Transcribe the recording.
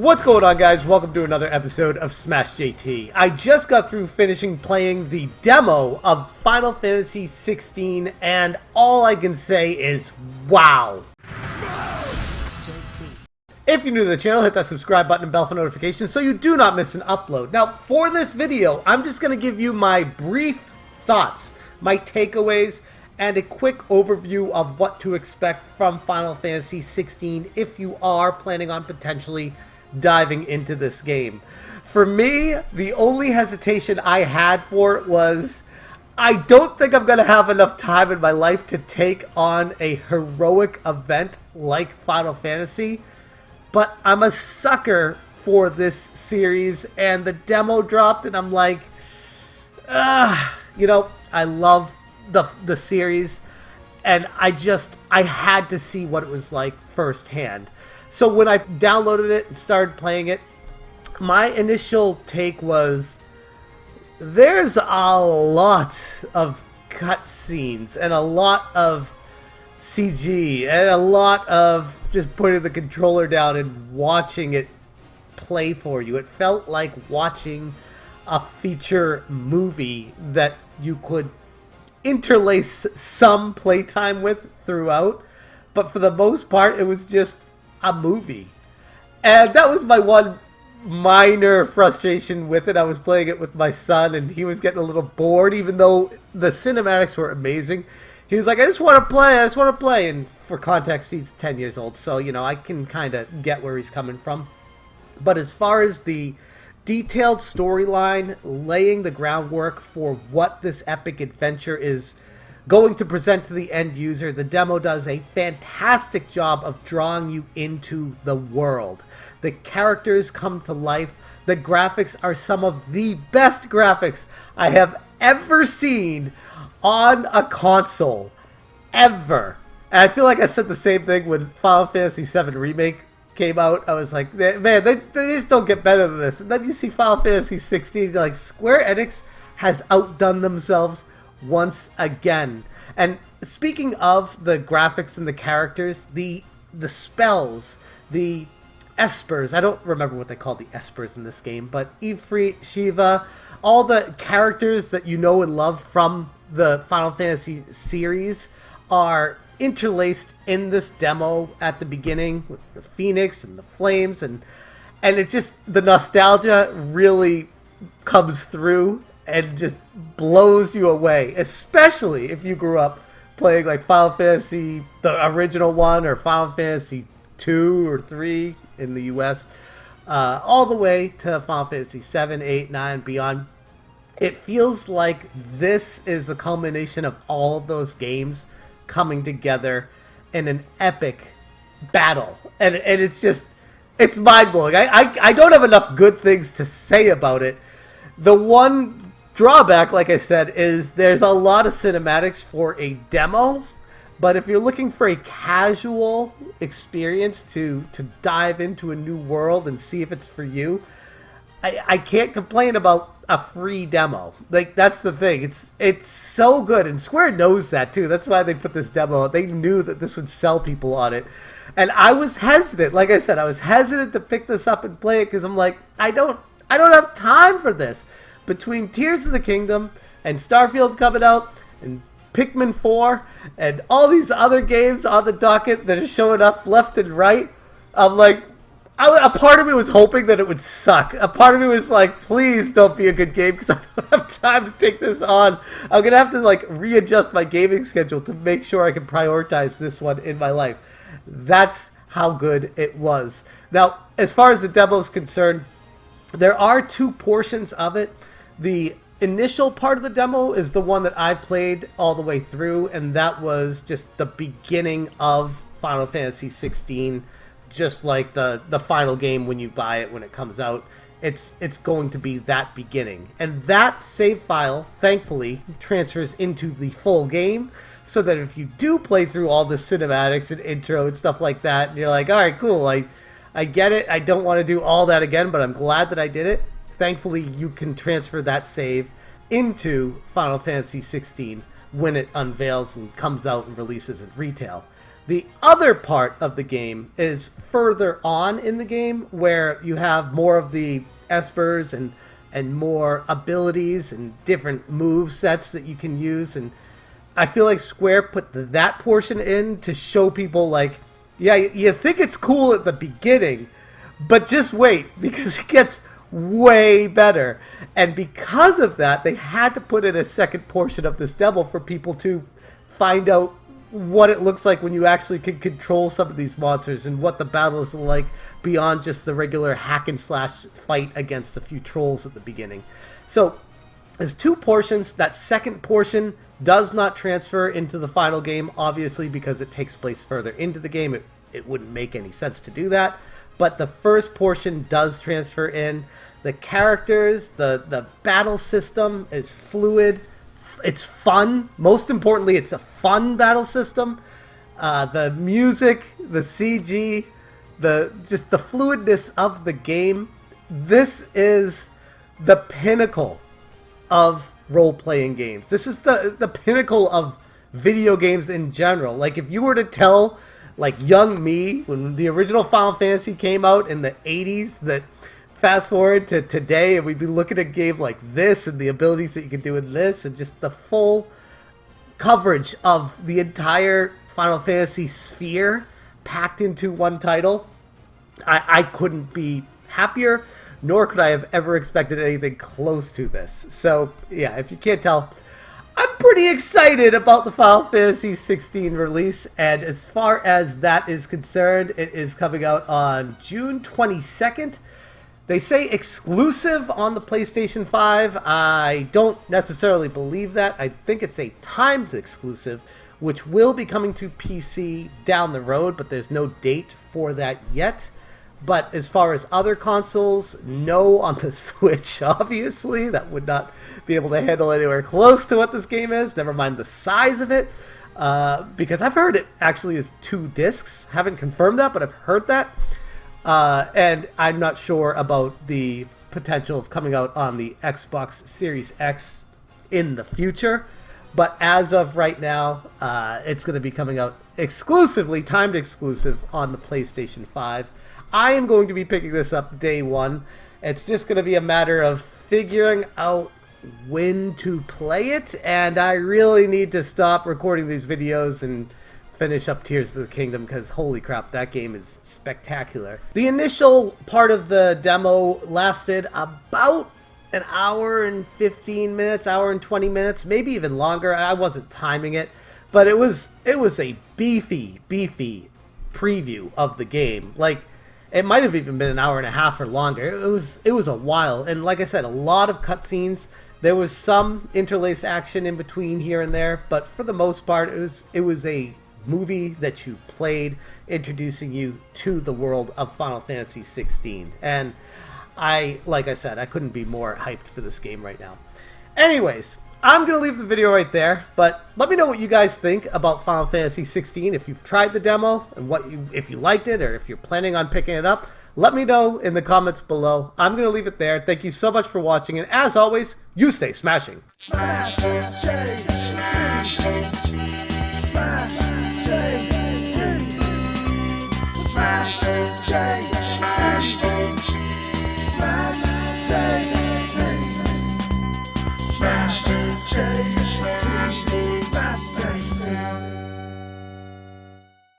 What's going on, guys? Welcome to another episode of Smash JT. I just got through finishing playing the demo of Final Fantasy XVI, and all I can say is wow. If you're new to the channel, hit that subscribe button and bell for notifications so you do not miss an upload. Now, for this video, I'm just going to give you my brief thoughts, my takeaways, and a quick overview of what to expect from Final Fantasy XVI if you are planning on potentially diving into this game. For me, the only hesitation I had for it was I don't think I'm going to have enough time in my life to take on a heroic event like Final Fantasy, but I'm a sucker for this series, and the demo dropped and I'm like, you know, I love the series, and I had to see what it was like firsthand. So when I downloaded it and started playing it, my initial take was there's a lot of cutscenes and a lot of CG and a lot of just putting the controller down and watching it play for you. It felt like watching a feature movie that you could interlace some playtime with throughout, but for the most part it was just a movie. And that was my one minor frustration with it. I was playing it with my son and he was getting a little bored, even though the cinematics were amazing. He was like, I just want to play, and for context, he's 10 years old, so you know, I can kind of get where he's coming from. But as far as the detailed storyline, laying the groundwork for what this epic adventure is going to present to the end user, the demo does a fantastic job of drawing you into the world. The characters come to life. The graphics are some of the best graphics I have ever seen on a console, ever. And I feel like I said the same thing when Final Fantasy VII Remake came out. I was like, man, they just don't get better than this. And then you see Final Fantasy XVI, like, Square Enix has outdone themselves once again. And speaking of the graphics and the characters, the spells, the espers, I don't remember what they call the espers in this game, but Ifrit, Shiva, all the characters that you know and love from the Final Fantasy series are interlaced in this demo at the beginning with the Phoenix and the flames, and it just, the nostalgia really comes through and just blows you away, especially if you grew up playing like Final Fantasy, the original one, or Final Fantasy 2 or 3 in the US, all the way to Final Fantasy 7, 8, 9, beyond. It feels like this is the culmination of all of those games coming together in an epic battle. And it's just, it's mind-blowing. I don't have enough good things to say about it. The one drawback, like I said, is there's a lot of cinematics for a demo, but if you're looking for a casual experience to dive into a new world and see if it's for you, I can't complain about a free demo. Like, that's the thing. It's so good, and Square knows that too. That's why they put this demo out. They knew that this would sell people on it. And I was hesitant. Like I said, I was hesitant to pick this up and play it because I'm like, I don't have time for this. Between Tears of the Kingdom and Starfield coming out and Pikmin 4 and all these other games on the docket that are showing up left and right, I'm like, a part of me was hoping that it would suck. A part of me was like, please don't be a good game because I don't have time to take this on. I'm going to have to like readjust my gaming schedule to make sure I can prioritize this one in my life. That's how good it was. Now, as far as the demo is concerned, there are two portions of it. The initial part of the demo is the one that I played all the way through, and that was just the beginning of Final Fantasy XVI, just like the final game when you buy it when it comes out. It's going to be that beginning. And that save file, thankfully, transfers into the full game, so that if you do play through all the cinematics and intro and stuff like that, and you're like, alright, cool, I get it, I don't want to do all that again, but I'm glad that I did it. Thankfully, you can transfer that save into Final Fantasy XVI when it unveils and comes out and releases at retail. The other part of the game is further on in the game, where you have more of the espers and more abilities and different move sets that you can use. And I feel like Square put that portion in to show people, like, yeah, you think it's cool at the beginning, but just wait, because it gets way better. And because of that, they had to put in a second portion of this demo for people to find out what it looks like when you actually can control some of these monsters and what the battles are like beyond just the regular hack and slash fight against a few trolls at the beginning. So there's two portions. That second portion does not transfer into the final game, obviously, because it takes place further into the game. It wouldn't make any sense to do that. But the first portion does transfer in. The characters, the battle system is fluid. It's fun. Most importantly, it's a fun battle system. The music, the CG, just the fluidness of the game. This is the pinnacle of role-playing games. This is the pinnacle of video games in general. Like, if you were to tell, like, young me, when the original Final Fantasy came out in the 80s, that fast forward to today and we'd be looking at a game like this and the abilities that you can do in this and just the full coverage of the entire Final Fantasy sphere packed into one title, I couldn't be happier, nor could I have ever expected anything close to this. So yeah, if you can't tell, I'm pretty excited about the Final Fantasy XVI release, and as far as that is concerned, it is coming out on June 22nd. They say exclusive on the PlayStation 5. I don't necessarily believe that. I think it's a timed exclusive, which will be coming to PC down the road, but there's no date for that yet. But as far as other consoles, no on the Switch, obviously. That would not be able to handle anywhere close to what this game is, never mind the size of it. Because I've heard it actually is 2 discs. Haven't confirmed that, but I've heard that. And I'm not sure about the potential of coming out on the Xbox Series X in the future. But as of right now, it's going to be coming out exclusively, timed exclusive, on the PlayStation 5. I am going to be picking this up day one. It's just going to be a matter of figuring out when to play it. And I really need to stop recording these videos and finish up Tears of the Kingdom, because holy crap, that game is spectacular. The initial part of the demo lasted about an hour and 15 minutes, hour and 20 minutes, maybe even longer. I wasn't timing it, but it was a beefy preview of the game. Like, it might have even been an hour and a half or longer. It was a while, and like I said, a lot of cutscenes. There was some interlaced action in between here and there, but for the most part, it was a movie that you played, introducing you to the world of Final Fantasy XVI. And like I said, I couldn't be more hyped for this game right now. Anyways, I'm going to leave the video right there, but let me know what you guys think about Final Fantasy XVI. If you've tried the demo and if you liked it, or if you're planning on picking it up, let me know in the comments below. I'm going to leave it there. Thank you so much for watching, and as always, you stay smashing. Smash,